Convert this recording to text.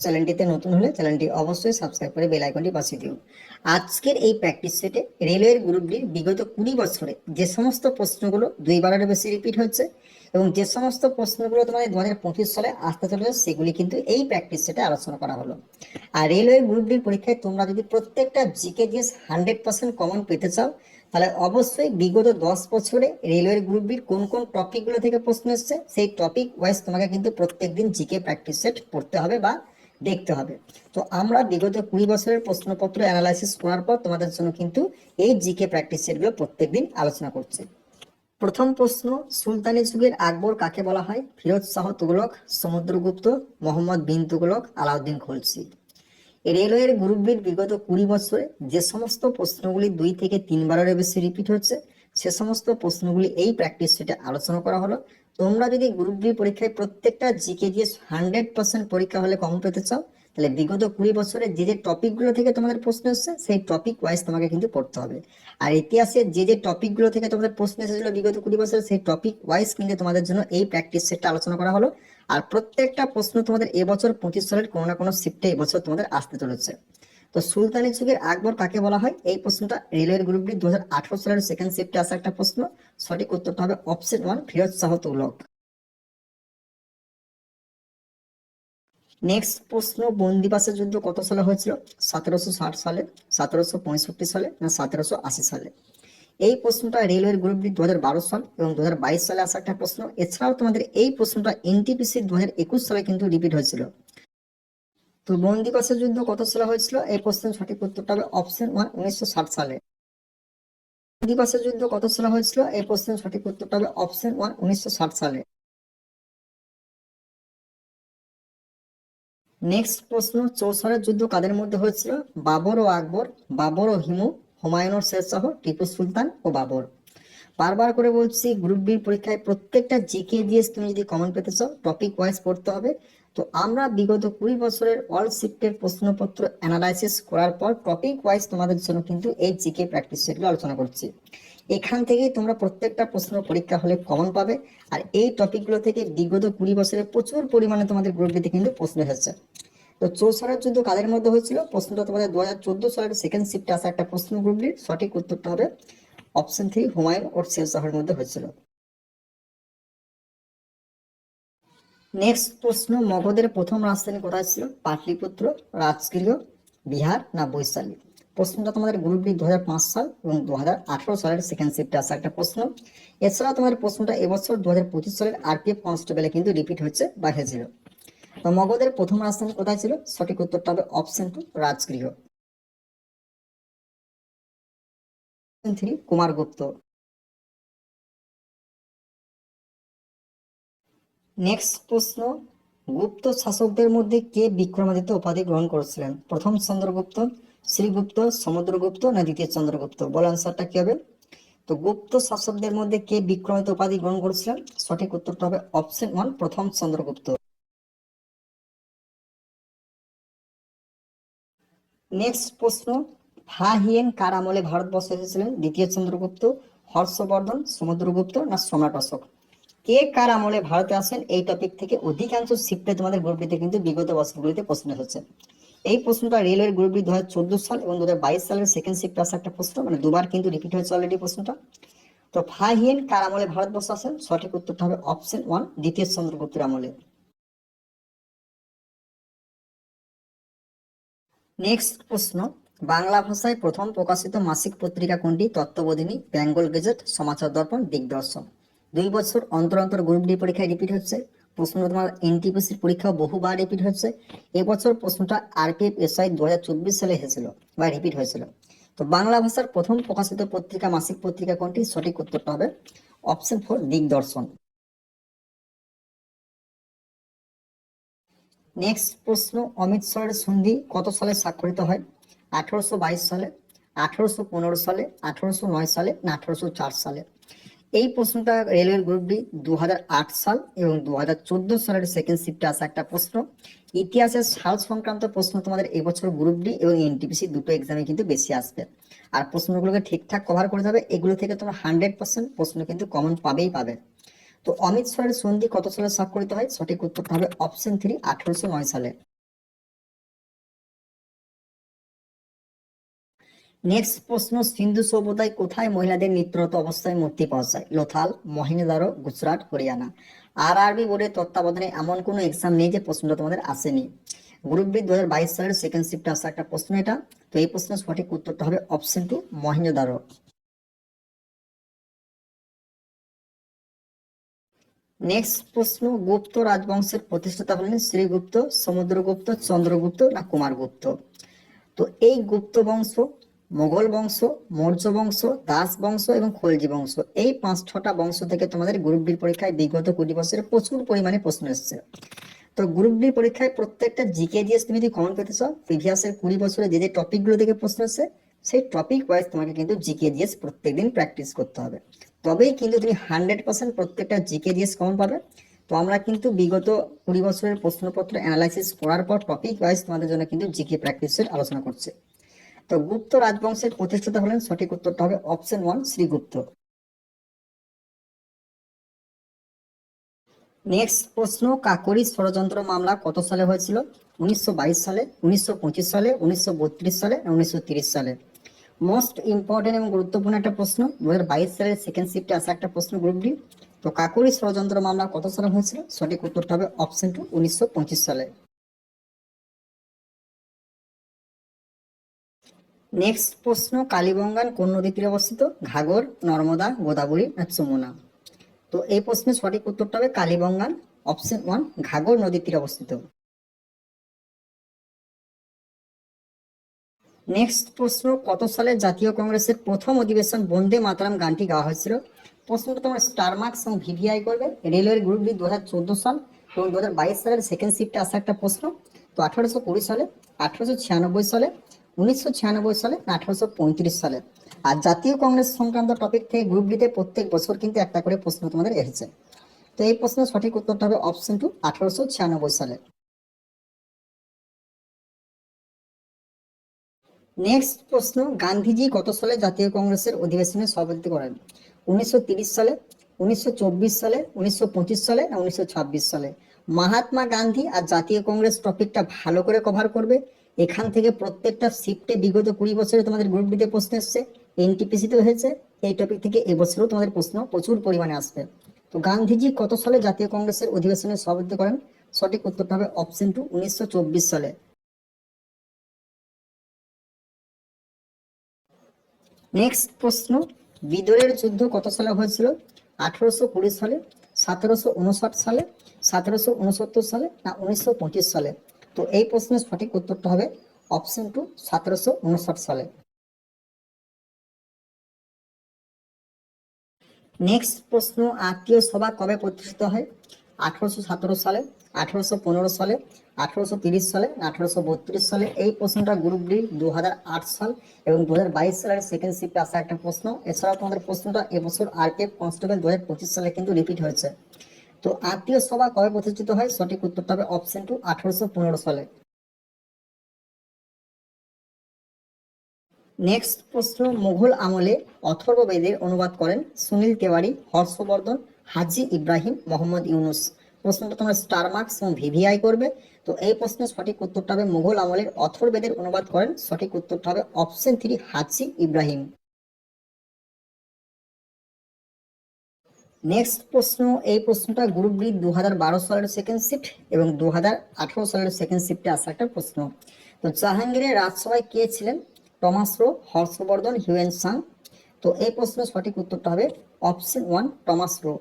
চ্যানেলটিতে নতুন হলে চ্যানেলটি অবশ্যই সাবস্ক্রাইব করে বেল আইকনটি বাজিয়ে দিও। আজকের এই প্র্যাকটিস সেটে রেলওয়ের গ্রুপ ডির বিগত 20 বছরে যে সমস্ত প্রশ্নগুলো দুইবারের বেশি রিপিট হচ্ছে এবং যে সমস্ত প্রশ্নগুলো তোমাদের 2025 সালে আসতে চলেছে সেগুলি কিন্তু এই প্র্যাকটিস সেটে আলোচনা করা হলো। আর রেলওয়ের গ্রুপ ডির পরীক্ষায় তোমরা যদি প্রত্যেকটা জিকে জিএস 100% কমন পেতে চাও তাহলে অবশ্যই বিগত 10 বছরে রেলওয়ের গ্রুপ ডির কোন কোন টপিকগুলো থেকে প্রশ্ন এসছে সেই টপিক ওয়াইজ তোমাকে কিন্তু প্রত্যেকদিন জিকে প্র্যাকটিস সেট পড়তে হবে বা দেখতে হবে। তো আমরা বিগত 20 বছরের প্রশ্নপত্র অ্যানালাইসিস করার পর তোমাদের জন্য কিন্তু এই জিকে প্র্যাকটিস সেটগুলো প্রত্যেকদিন আলোচনা করছি। প্রথম প্রশ্ন, সুলতানি যুগের আকবর কাকে বলা হয়? ফিরোজ শাহ তুগলক, সমুদ্রগুপ্ত, মোহাম্মদ বিন তুগলক, আলাউদ্দিন খলজি। রেলওয়ের গ্রুপ বির বিগত 20 বছরে যে সমস্ত প্রশ্নগুলি 2 থেকে 3 বারের বেশি রিপিট হচ্ছে সে সমস্ত প্রশ্নগুলি এই প্র্যাকটিস সেটে আলোচনা করা হলো। তোমরা যদি গ্রুপ বি পরীক্ষায় প্রত্যেকটা জিকে দিয়ে 100% পরীক্ষা হলে কমন পেতে চাও তাহলে বিগত 20 বছরে যে যে টপিকগুলো থেকে তোমাদের প্রশ্ন এসেছে সেই টপিক ওয়াইজ তোমাকে কিন্তু পড়তে হবে। আর ইতিহাসে যে যে টপিকগুলো থেকে তোমাদের প্রশ্ন এসেছিল বিগত 20 বছরে সেই টপিক ওয়াইজ কিন্তু তোমাদের জন্য এই প্র্যাকটিস সেটটা আলোচনা করা হলো। আর প্রত্যেকটা প্রশ্ন তোমাদের এবছর 25 সালের কোনো না কোনো শিফটে এবছর তোমাদের আসতে চলেছে। তো সুলতানি যুগের আকবর কাকে বলা হয়? এই প্রশ্নটা রেলওয়ের গ্রুপ ডি 2018 সালের সেকেন্ড শিফটে আসা একটা প্রশ্ন। সঠিক উত্তরটা হবে অপশন 1, ফিরোজ শাহ তুগলক। নেক্সট প্রশ্ন, বন্দিবাসের যুদ্ধ কত সালে হয়েছিল? 1760 সালে, 1765 সালে না 1780 সালে? এই প্রশ্নটা রেলওয়ের গ্রুপ ডি 2012 সাল এবং 2022 সালে আসা একটা প্রশ্ন। এছাড়াও তোমাদের এই প্রশ্নটা এনটিপিসি 2021 সালে কিন্তু রিপিট হয়েছিল। তো বন্দিবাসের যুদ্ধ কত সালে হয়েছিল? এই প্রশ্নের সঠিক উত্তরটা হবে অপশন 1, 1960 সালে। বন্দিবাসের যুদ্ধ কত সালে হয়েছিল? এই প্রশ্নের সঠিক উত্তরটা হবে অপশন 1, 1960 সালে। নেক্সট প্রশ্ন, চৌসারের যুদ্ধ কাদের মধ্যে হয়েছিল? বাবর ও আকবর, বাবর ও হিমু, হুমায়ুন ও শেরশাহ, টিপু সুলতান ও বাবর। বারবার করে বলছি গ্রুপ বি পরীক্ষায় প্রত্যেকটা জিকে জিএস তুমি যদি কমন পেতে চাও টপিক ওয়াইজ পড়তে হবে। তো আমরা বিগত 20 বছরের অল শিফটের প্রশ্নপত্র অ্যানালাইসিস করার পর টপিক ওয়াইজ তোমাদের জন্য কিন্তু এই জিকে প্র্যাকটিস সেটগুলো আলোচনা করছি। এখান থেকেই তোমরা প্রত্যেকটা প্রশ্ন পরীক্ষা হলে কমন পাবে। আর এই টপিকগুলো থেকে বিগত 20 বছরে প্রচুর পরিমাণে তোমাদের গ্রুপ বিতে কিন্তু প্রশ্ন এসেছে। তো চৌসারের যুদ্ধ কাদের মধ্যে হয়েছিল? প্রশ্নটা তোমাদের 2014 সালের সেকেন্ড শিফটে আসা একটা প্রশ্ন গ্রুপ ডির। সঠিক উত্তরটা হবে অপশন 3, হুমায়ুন ও শেরশাহের মধ্যে হয়েছিল। নেক্সট প্রশ্ন, মগধের প্রথম রাজধানী কোথায় ছিল? পাটলিপুত্র, রাজগৃহ, বিহার না বৈশালী? প্রশ্নটা তোমাদের গ্রুপ ডি 2005 সাল এবং 2018 সালের সেকেন্ড শিফটে আসা একটা প্রশ্ন। এছাড়া তোমাদের প্রশ্নটা এবছর 2025 সালের আরপিএফ কনস্টেবলে কিন্তু রিপিট হচ্ছে বা হয়েছিল। তো মগধের প্রথম রাজধানী কোথায় ছিল? সঠিক উত্তরটা হবে option 2, Rajgriha. Option 3, Kumaragupta. Next প্রশ্ন, গুপ্ত শাসকদের মধ্যে কে বিক্রমাদিত্য উপাধি গ্রহণ করেছিলেন? প্রথম চন্দ্রগুপ্ত, শ্রীগুপ্ত, সমুদ্রগুপ্ত না দ্বিতীয় চন্দ্রগুপ্ত? বল আনসারটা কি হবে? তো গুপ্ত শাসকদের মধ্যে কে বিক্রমাদিত্য উপাধি গ্রহণ করেছিলেন? সঠিক উত্তরটা হবে অপশন 1, প্রথম চন্দ্রগুপ্ত। নেক্সট প্রশ্ন, ফা হিয়েন কার আমলে ভারতবর্ষে এসেছিলেন? দ্বিতীয় চন্দ্রগুপ্ত, হর্ষবর্ধন, সমুদ্রগুপ্ত না সম্রাট অশোক? কে কার আমলে ভারতে আসেন এই টপিক থেকে অধিকাংশ শিফটে তোমাদের গ্রুপ ডিতে কিন্তু বিগত বছরগুলিতে প্রশ্ন এসেছে। এই প্রশ্নটা রেলওয়ের গ্রুপ ডি 2014 সাল এবং 2022 সালের সেকেন্ড শিফটে আসা একটা প্রশ্ন, মানে দুবার কিন্তু রিপিট হয়েছে অলরেডি প্রশ্নটা। তো ফা হিয়েন কার আমলে ভারতবর্ষ আসেন? সঠিক উত্তরটা হবে অপশন 1, দ্বিতীয় চন্দ্রগুপ্তের আমলে। নেক্সট প্রশ্ন, বাংলা ভাষায় প্রথম প্রকাশিত মাসিক পত্রিকা কোনটি? তত্ত্ববোধিনী, বেঙ্গল গেজেট, সমাচার দর্পণ, দিগদর্শন। 2 বছর অন্তর অন্তর গ্রুপ ডি পরীক্ষায় রিপিট হচ্ছে প্রশ্ন। তোমার এনটিপিসির পরীক্ষা বহুবার রিপিট হচ্ছে। এবছর প্রশ্নটা আরপিএফ এসআই 2024 সালে এসেছিল বা রিপিট হয়েছিল। তো বাংলা ভাষার প্রথম প্রকাশিত পত্রিকা মাসিক পত্রিকা কোনটি? সঠিক উত্তরটা হবে অপশন 4, দিগদর্শন। নেক্সট প্রশ্ন, অমৃতসরের সন্ধি কত সালে স্বাক্ষরিত হয়? 1822 সালে, 1815 সালে, 1809 সালে না 1804 সালে? এই প্রশ্নটা রেলওয়ের গ্রুপ ডি 2008 সাল এবং 2014 সালের সেকেন্ড শিফটে আসা একটা প্রশ্ন। ইতিহাসের সাল সংক্রান্ত প্রশ্ন তোমাদের এবছর গ্রুপ ডি এবং এনটিপিসি দুটো এক্সামে কিন্তু বেশি আসবে। আর প্রশ্নগুলোকে ঠিকঠাক কভার করে যাবে, এগুলো থেকে তোমরা 100% প্রশ্ন কিন্তু কমন পাবেই পাবে। তো অমৃতসরের সন্ধি কত সালে স্বাক্ষরিত হয়? সঠিক উত্তরটা হবে অপশন 3, 1809 সালে। নেক্সট প্রশ্ন, সিন্ধু সভ্যতায় কোথায় মহিলাদের নৃত্যরত অবস্থায় মূর্তি পাওয়া যায়? লোথাল, মহেঞ্জোদারো, গুজরাট, হরিয়ানা। আরআরবি বোর্ডের তত্ত্বাবধানে এমন কোনো এক্সাম নেই যে প্রশ্নটা তোমাদের আসেনি। গ্রুপ বি 2022 সালের সেকেন্ড শিফটে আসা একটা প্রশ্ন এটা। তো এই প্রশ্নের সঠিক উত্তরটা হবে অপশন 2, মহেঞ্জোদারো। নেক্সট প্রশ্ন, গুপ্ত রাজবংশের প্রতিষ্ঠাতা হলেন শ্রীগুপ্ত, সমুদ্রগুপ্ত, চন্দ্রগুপ্ত না কুমারগুপ্ত? তো এই গুপ্ত বংশ, মোগল বংশ, মৌর্য বংশ, দাস বংশ এবং খলজি বংশ, এই 5-6টা বংশ থেকে তোমাদের গ্রুপ ডি পরীক্ষায় বিগত 20 বছরে প্রচুর পরিমাণে প্রশ্ন এসেছে। তো গ্রুপ ডি পরীক্ষায় প্রত্যেকটা জিকে জিএস তুমি যদি কমন পেতে চাও, প্রিভিয়াসের 20 বছরে যে যে টপিকগুলো থেকে প্রশ্ন এসেছে সেই টপিক ওয়াইজ তোমাকে কিন্তু জিকে জিএস প্রত্যেকদিন প্র্যাকটিস করতে হবে, তবেই কিন্তু তুমি 100% প্রত্যেকটা জিকে জিএস কমন পাবে। তো আমরা কিন্তু বিগত 20 বছরের প্রশ্নপত্র অ্যানালাইসিস করার পর টপিক ওয়াইজ তোমাদের জন্য কিন্তু জিকে প্র্যাকটিসের আলোচনা করছে। তো গুপ্ত রাজবংশের প্রতিষ্ঠাতা হলেন, সঠিক উত্তরটা হবে অপশন 1, শ্রীগুপ্ত। নেক্সট প্রশ্ন, কাকোরি ষড়যন্ত্র মামলা কত সালে হয়েছিল? 1922 সালে, 1925 সালে, 1932 সালে, 1930 সালে? মোস্ট ইম্পর্টেন্ট এবং গুরুত্বপূর্ণ একটা প্রশ্ন, 2022 সালের সেকেন্ড শিফটে আসা একটা প্রশ্ন গ্রুপ ডি। তো কাকোরি ষড়যন্ত্র মামলা কত সালে হয়েছিল? সঠিক উত্তরটা হবে অপশন 2, 1925 সালে। নেক্সট প্রশ্ন, কালীবঙ্গান কোন নদীর তীরে অবস্থিত? ঘাগর, নর্মদা, গোদাবরী না যমুনা? তো এই প্রশ্নের সঠিক উত্তরটা হবে কালীবঙ্গান, অপশন 1, ঘাগর নদীর তীরে অবস্থিত। নেক্সট প্রশ্ন, কত সালে জাতীয় কংগ্রেসের প্রথম অধিবেশন বন্দে মাতরম গানটি গাওয়া হয়েছিল? প্রশ্নটা তোমরা স্টার মার্কস এবং ভিভিআই করবে। রেলওয়ের গ্রুপ ডি 2014 সাল এবং 2022 সালের সেকেন্ড শিফটে আসা একটা প্রশ্ন। তো 1820 সালে, 1896 সালে, 1996 সালে, 1835 সালে? আর জাতীয় কংগ্রেস সংক্রান্ত টপিক থেকে গ্রুপ ডিতে প্রত্যেক বছর কিন্তু একটা করে প্রশ্ন তোমাদের এসেছে। তো এই প্রশ্নের সঠিক উত্তরটা হবে অপশন 2, 1896 সালে। নেক্সট প্রশ্ন, গান্ধীজি কত সালে জাতীয় কংগ্রেসের অধিবেশনে সভাপতিত্ব করেন? 1930 সালে, 1924 সালে, 1925 সালে না 1926 সালে? মহাত্মা গান্ধী আর জাতীয় কংগ্রেস টপিকটা ভালো করে কভার করবে। এখান থেকে প্রত্যেকটা শিফটে বিগত 20 বছরে তোমাদের গ্রুপ ডিতে প্রশ্ন এসছে, এনটিপিসিতে হয়েছে, এই টপিক থেকে এবছরও তোমাদের প্রশ্ন প্রচুর পরিমাণে আসবে। তো গান্ধীজি কত সালে জাতীয় কংগ্রেসের অধিবেশনে সভাপতিত্ব করেন? সঠিক উত্তরটা হবে অপশন 2, 1924 সালে। নেক্সট প্রশ্ন, বিদরের যুদ্ধ কত সালে হয়েছিল? 1820 সালে, 1759 সালে, 1769 সালে না 1925 সালে? তো এই প্রশ্নের সঠিক উত্তরটা হবে অপশন 2, 1759 সালে। নেক্সট প্রশ্ন, আত্মীয় সভা কবে প্রতিষ্ঠিত হয়? 1817 সালে, 1815 সালে, 1830 সালে, 1832 সালে? এই প্রশ্নটা গ্রুপ ডি 2008 সাল এবং 2022 সালের সেকেন্ড শিফটে আসা একটা প্রশ্ন। এছাড়াও তোমাদের প্রশ্নটা এবছর আরপিএফ কনস্টেবল 2025 সালে কিন্তু রিপিট হয়েছে। তো আত্মীয় সভা কবে প্রতিষ্ঠিত হয়? সঠিক উত্তরটা হবে অপশন 2, 1815 সালে। নেক্সট প্রশ্ন, মুঘল আমলে অথর্ববেদের অনুবাদ করেন সুনীল তেওয়ারি, হর্ষবর্ধন, হাজি ইব্রাহিম, মোহাম্মদ ইউনুস? প্রশ্নটা তোমরা স্টার মার্কস এবং ভিভিআই করবে। তো এই প্রশ্নের সঠিক উত্তরটা হবে মুঘল আমলের অথর্ববেদের অনুবাদ করেন, সঠিক উত্তরটা হবে অপশন 3, হাজি ইব্রাহিম। নেক্সট প্রশ্ন, এই প্রশ্নটা গ্রুপ ডি 2012 সালের সেকেন্ড শিফট এবং 2018 সালের সেকেন্ড শিফটে আসা একটা প্রশ্ন। তো জাহাঙ্গীরের রাজসভায় কে ছিলেন? Thomas Roe, Harshavardhana, Hiuen Tsang? তো এই প্রশ্নের সঠিক উত্তরটা হবে অপশন 1, টমাস রো।